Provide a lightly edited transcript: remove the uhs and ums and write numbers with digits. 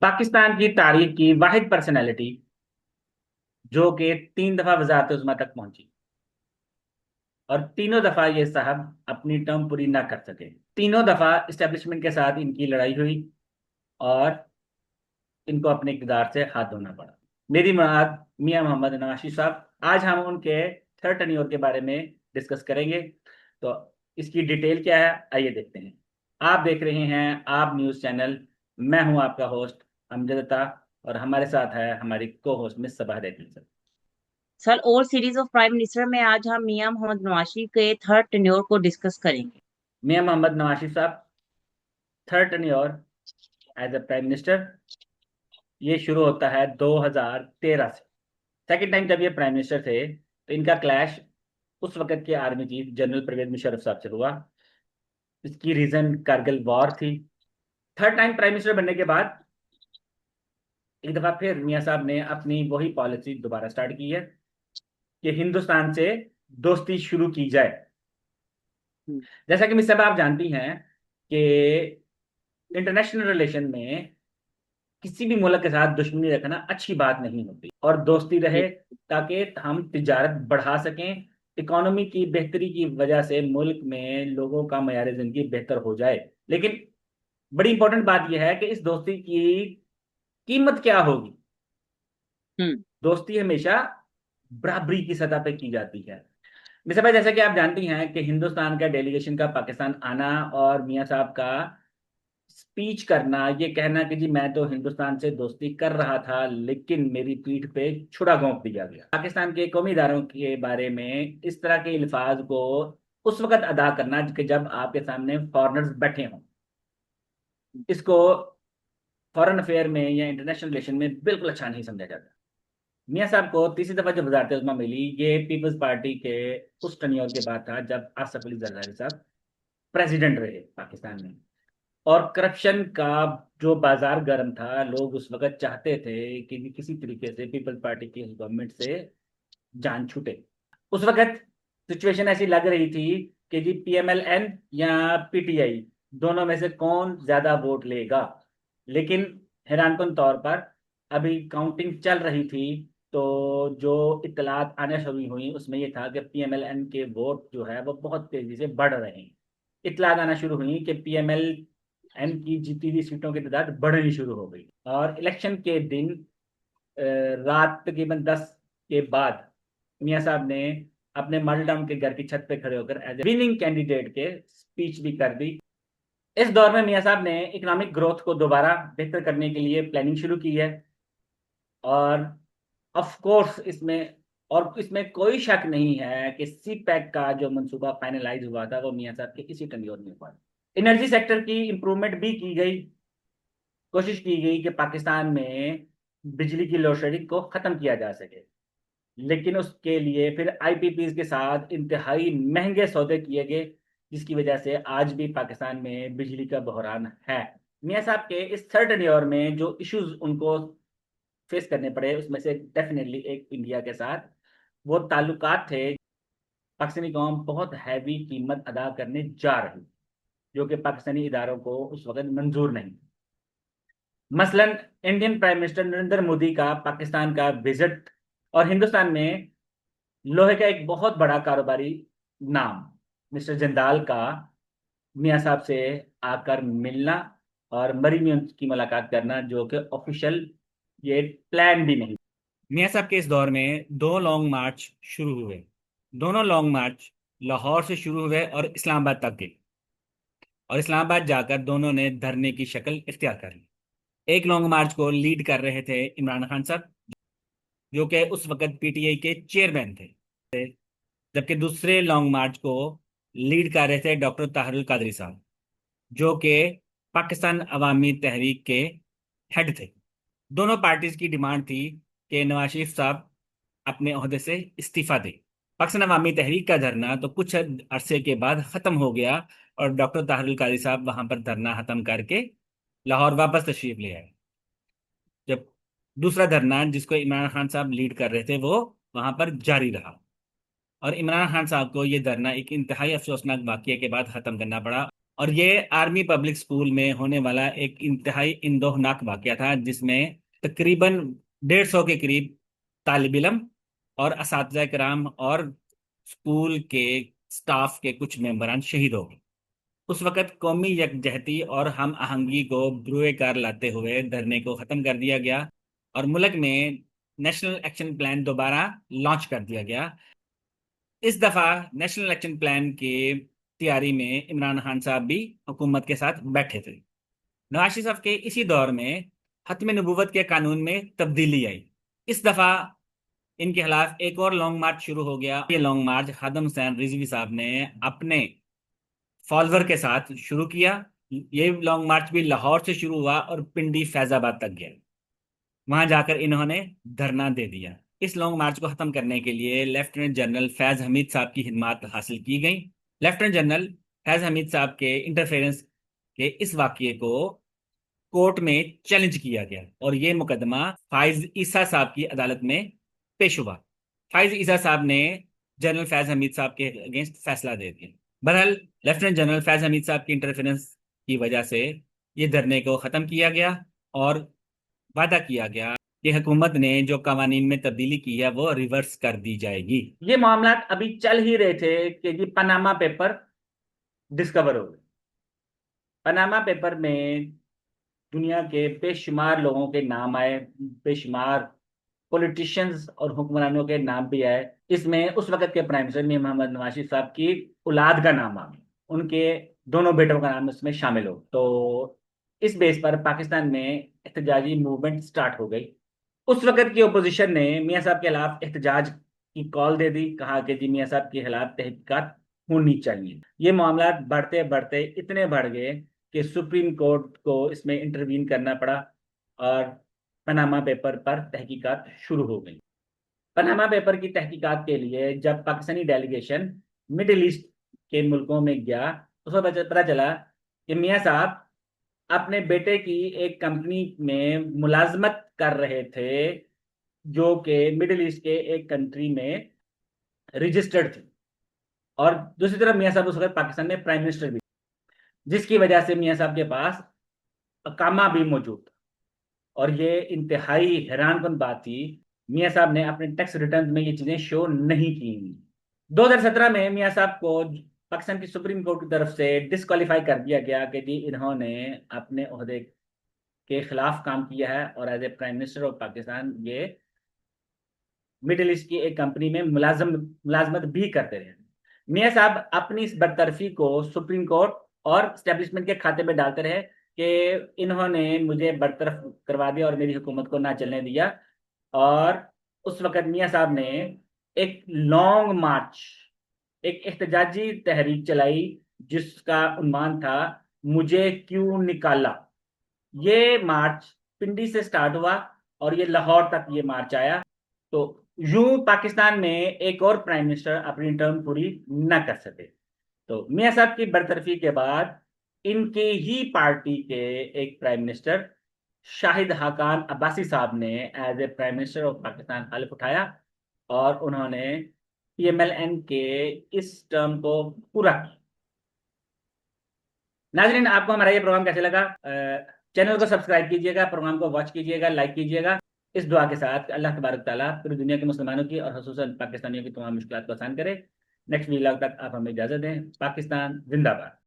پاکستان کی تاریخ کی واحد پرسنالٹی جو کہ 3 دفعہ وزارت عظمیٰ تک پہنچی، اور تینوں دفعہ یہ صاحب اپنی ٹرم پوری نہ کر سکے۔ تینوں دفعہ اسٹیبلشمنٹ کے ساتھ ان کی لڑائی ہوئی اور ان کو اپنے اقتدار سے ہاتھ دھونا پڑا۔ میری مراد میاں محمد نواز شریف صاحب۔ آج ہم ان کے تھرڈ ٹینیور کے بارے میں ڈسکس کریں گے۔ تو اس کی ڈیٹیل کیا ہے، آئیے دیکھتے ہیں۔ آپ دیکھ رہے ہیں آپ نیوز چینل، میں ہوں آپ کا ہوسٹ امجد عطا، اور ہمارے ساتھ ہے ہماری کو ہوسٹ مس صباح ریحل سر۔ سر، اور سیریز آف پرائم منسٹر میں آج ہم میاں محمد نواز شریف کے تھرڈ ٹینیور کو ڈسکس کریں گے۔ میاں محمد نواز شریف صاحب third tenure as a prime minister یہ شروع ہوتا ہے 2013 سے۔ سیکنڈ ٹائم جب یہ پرائم منسٹر تھے تو ان کا کلیش اس وقت کے army chief general Pervez Musharraf صاحب سے ہوا۔ اس کی ریزن کارگل وار تھی۔ تھرڈ ٹائم پرائم منسٹر بننے کے بعد ایک دفعہ پھر میاں صاحب نے اپنی وہی پالیسی دوبارہ سٹارٹ کی ہے کہ ہندوستان سے دوستی شروع کی جائے۔ جیسا کہ مس صاحب آپ جانتی ہیں کہ انٹرنیشنل ریلیشن میں کسی بھی ملک کے ساتھ دشمنی رکھنا اچھی بات نہیں ہوتی، اور دوستی رہے تاکہ ہم تجارت بڑھا سکیں۔ اکانومی کی بہتری کی وجہ سے ملک میں لوگوں کا معیار زندگی بہتر ہو جائے، لیکن بڑی امپورٹنٹ بات یہ ہے کہ اس دوستی کی قیمت کیا ہوگی۔ دوستی ہمیشہ برابری کی سطح پہ کی جاتی ہے۔ مثلا بھائی، جیسا کہ آپ جانتی ہیں کہ ہندوستان کا ڈیلیگیشن کا پاکستان آنا اور میاں صاحب کا اسپیچ کرنا، یہ کہنا کہ جی میں تو ہندوستان سے دوستی کر رہا تھا لیکن میری پیٹھ پہ چھڑا گھونپ دیا گیا۔ پاکستان کے قومی اداروں کے بارے میں اس طرح کے الفاظ کو اس وقت ادا کرنا کہ جب آپ کے سامنے فارنرز بیٹھے ہوں، اس کو فارن افیئر میں یا انٹرنیشنل ریلیشن میں بالکل اچھا نہیں سمجھا جاتا۔ میاں صاحب کو تیسری دفعہ جب وزارت عظمیٰ ملی، یہ پیپلز پارٹی کے اس ٹنیور کے بعد تھا جب آصف علی زرداری صاحب پریزیڈنٹ رہے پاکستان میں، اور کرپشن کا جو بازار گرم تھا، لوگ اس وقت چاہتے تھے کہ کسی طریقے سے پیپلز پارٹی کی گورنمنٹ سے جان چھوٹے۔ اس وقت سچویشن ایسی لگ رہی تھی کہ جی پی ایم ایل این یا پی ٹی آئی دونوں میں سے کون زیادہ ووٹ لے گا، لیکن حیران کن طور پر ابھی کاؤنٹنگ چل رہی تھی تو جو اطلاعات آنا شروع ہوئی اس میں یہ تھا کہ پی ایم ایل این کے ووٹ جو ہے وہ بہت تیزی سے بڑھ رہے ہیں۔ اطلاعات آنا شروع ہوئی کہ پی ایم ایل این کی جیتی ہوئی سیٹوں کی تعداد بڑھنی شروع ہو گئی، اور الیکشن کے دن رات تقریباً 10 کے بعد میاں صاحب نے اپنے ماڈل ٹاؤن کے گھر کی چھت پہ کھڑے ہو کر ایز اے وننگ کینڈیڈیٹ کے اسپیچ بھی کر دی۔ اس دور میں میاں صاحب نے اکنامک گروتھ کو دوبارہ بہتر کرنے کے لیے پلاننگ شروع کی ہے، اور آف کورس اس میں کوئی شک نہیں ہے کہ سی پیک کا جو منصوبہ فائنلائز ہوا تھا وہ میاں صاحب کے اسی ٹینیور میں ہوا۔ انرجی سیکٹر کی امپرومنٹ بھی کی گئی، کوشش کی گئی کہ پاکستان میں بجلی کی لوڈ شیڈنگ کو ختم کیا جا سکے، لیکن اس کے لیے پھر آئی پی پیز کے ساتھ انتہائی مہنگے سودے کیے گئے، جس کی وجہ سے آج بھی پاکستان میں بجلی کا بحران ہے۔ میاں صاحب کے اس تھرڈ ٹینیور میں جو ایشوز ان کو فیس کرنے پڑے اس میں سے ڈیفینیٹلی ایک انڈیا کے ساتھ وہ تعلقات تھے۔ پاکستانی قوم بہت ہیوی قیمت ادا کرنے جا رہی، جو کہ پاکستانی اداروں کو اس وقت منظور نہیں۔ مثلا Indian prime minister Narendra Modi کا پاکستان کا وزٹ، اور ہندوستان میں لوہے کا ایک بہت بڑا کاروباری نام مسٹر جندال کا میاں صاحب سے آ کر ملنا اور مری میں ان کی ملاقات کرنا، جو کہ آفیشیل یہ پلان بھی نہیں۔ میاں صاحب کے اس دور میں 2 لانگ مارچ شروع ہوئے۔ دونوں لانگ مارچ لاہور سے شروع ہوئے اور اسلام آباد تک گئے، اور اسلام آباد جا کر دونوں نے دھرنے کی شکل اختیار کر لی۔ ایک لانگ مارچ کو لیڈ کر رہے تھے عمران خان صاحب، جو کہ اس وقت پی ٹی آئی کے چیئرمین تھے، جبکہ دوسرے لانگ مارچ کو لیڈ کر رہے تھے ڈاکٹر طاہر القادری صاحب، جو کہ پاکستان عوامی تحریک کے ہیڈ تھے۔ دونوں پارٹیز کی ڈیمانڈ تھی کہ نواز شریف صاحب اپنے عہدے سے استعفیٰ دے۔ پاکستان عوامی تحریک کا دھرنا تو کچھ عرصے کے بعد ختم ہو گیا، اور ڈاکٹر طاہر القادری صاحب وہاں پر دھرنا ختم کر کے لاہور واپس تشریف لے آئے، جب دوسرا دھرنا جس کو عمران خان صاحب لیڈ کر رہے تھے وہ وہاں پر جاری رہا، اور عمران خان صاحب کو یہ دھرنا ایک انتہائی افسوسناک واقعے کے بعد ختم کرنا پڑا۔ اور یہ آرمی پبلک اسکول میں ہونے والا ایک انتہائی اندوہناک واقعہ تھا، جس میں تقریباً 150 کے قریب طالب علم اور اساتذہ کرام اور اسکول کے سٹاف کے کچھ ممبران شہید ہو گئے۔ اس وقت قومی یکجہتی اور ہم آہنگی کو بروئے کار لاتے ہوئے دھرنے کو ختم کر دیا گیا اور ملک میں نیشنل ایکشن پلان دوبارہ لانچ کر دیا گیا۔ اس دفعہ نیشنل ایکشن پلان کی تیاری میں عمران خان صاحب بھی حکومت کے ساتھ بیٹھے تھے۔ نواز شریف صاحب کے اسی دور میں ختم نبوت کے قانون میں تبدیلی آئی۔ اس دفعہ ان کے خلاف ایک اور لانگ مارچ شروع ہو گیا۔ یہ لانگ مارچ خادم حسین رضوی صاحب نے اپنے فالوور کے ساتھ شروع کیا۔ یہ لانگ مارچ بھی لاہور سے شروع ہوا اور پنڈی فیض آباد تک گیا۔ وہاں جا کر انہوں نے دھرنا دے دیا۔ اس لانگ مارچ کو ختم کرنے کے لیے لیفٹیننٹ جنرل فیض حمید صاحب کی خدمات حاصل کی گئیں۔ لیفٹیننٹ جنرل فیض حمید صاحب کے انٹرفیرنس کے اس واقعے کو کورٹ میں چیلنج کیا گیا اور یہ مقدمہ فائز عیسیٰ صاحب کی عدالت میں پیش ہوا۔ فائز عیسیٰ صاحب نے جنرل فیض حمید صاحب کے اگینسٹ فیصلہ دے دیا۔ بہرحال لیفٹیننٹ جنرل فیض حمید صاحب کی انٹرفیرنس کی وجہ سے یہ دھرنے کو ختم کیا گیا اور وعدہ کیا گیا کہ حکومت نے جو قوانین میں تبدیلی کی ہے وہ ریورس کر دی جائے گی۔ یہ معاملات ابھی چل ہی رہے تھے کہ جی پاناما پیپر ڈسکور ہو گئے۔ پاناما پیپر میں دنیا کے بے شمار لوگوں کے نام آئے، بے شمار پولیٹیشنز اور حکمرانوں کے نام بھی آئے۔ اس میں اس وقت کے پرائم منسٹر میر محمد نواز شریف صاحب کی اولاد کا نام آ گیا، ان کے دونوں بیٹوں کا نام اس میں شامل ہو۔ تو اس بیس پر پاکستان میں احتجاجی موومنٹ سٹارٹ ہو گئی۔ اس وقت کی اپوزیشن نے میاں صاحب کے خلاف احتجاج کی کال دے دی، کہا کہ جی میاں صاحب کے خلاف تحقیقات ہونی چاہیے۔ یہ معاملات بڑھتے بڑھتے اتنے بڑھ گئے کہ سپریم کورٹ کو اس میں انٹروین کرنا پڑا اور پاناما پیپر پر تحقیقات شروع ہو گئی۔ پاناما پیپر کی تحقیقات کے لیے جب پاکستانی ڈیلیگیشن مڈل ایسٹ کے ملکوں میں گیا، اس کو پتہ چلا کہ میاں صاحب اپنے بیٹے کی ایک کمپنی میں ملازمت کر رہے تھے جو کہ مڈل ایسٹ کے ایک کنٹری میں رجسٹرڈ تھی، اور دوسری طرف میاں صاحب اس وقت پاکستان میں پرائم منسٹر بھی، جس کی وجہ سے میاں صاحب کے پاس اقامہ بھی موجود تھا۔ اور یہ انتہائی حیران کن بات تھی، میاں صاحب نے اپنے ٹیکس ریٹرن میں یہ چیزیں شو نہیں کی۔ 2017 میں میاں صاحب کو پاکستان کی سپریم کورٹ کی طرف سے ڈسکوالیفائی کر دیا گیا کہ جی انہوں نے اپنے عہدے کے خلاف کام کیا ہے اور as a prime minister of Pakistan یہ مڈل ایسٹ کی ایک کمپنی میں ملازمت بھی کرتے رہے۔ میاں صاحب اپنی اس برطرفی کو سپریم کورٹ اور اسٹیبلشمنٹ کے کھاتے میں ڈالتے رہے کہ انہوں نے مجھے برطرف کروا دیا اور میری حکومت کو نہ چلنے دیا۔ اور اس وقت میاں صاحب نے ایک لانگ مارچ، ایک احتجاجی تحریک چلائی جس کا عنوان تھا مجھے کیوں نکالا۔ یہ مارچ پنڈی سے سٹارٹ ہوا اور یہ لاہور تک یہ مارچ آیا۔ تو یوں پاکستان میں ایک اور پرائم منسٹر اپنی ٹرم پوری نہ کر سکے۔ تو میاں صاحب کی برطرفی کے بعد ان کی ہی پارٹی کے ایک پرائم منسٹر شاہد حقان عباسی صاحب نے as a prime minister of Pakistan حلف اٹھایا اور انہوں نے پی ایم ایل این کے اس ٹرم کو پورا کیا۔ ناظرین، آپ کو ہمارا یہ پروگرام کیسے لگا؟ چینل کو سبسکرائب کیجیے گا، پروگرام کو واچ کیجیے گا، لائک کیجیے گا، اس دعا کے ساتھ اللہ تبارک تعالیٰ پوری دنیا کے مسلمانوں کی اور خصوصاً پاکستانیوں کی تمام مشکلات کو آسان کرے۔ نیکسٹ ویلاگ تک آپ ہمیں اجازت دیں۔ پاکستان زندہ باد۔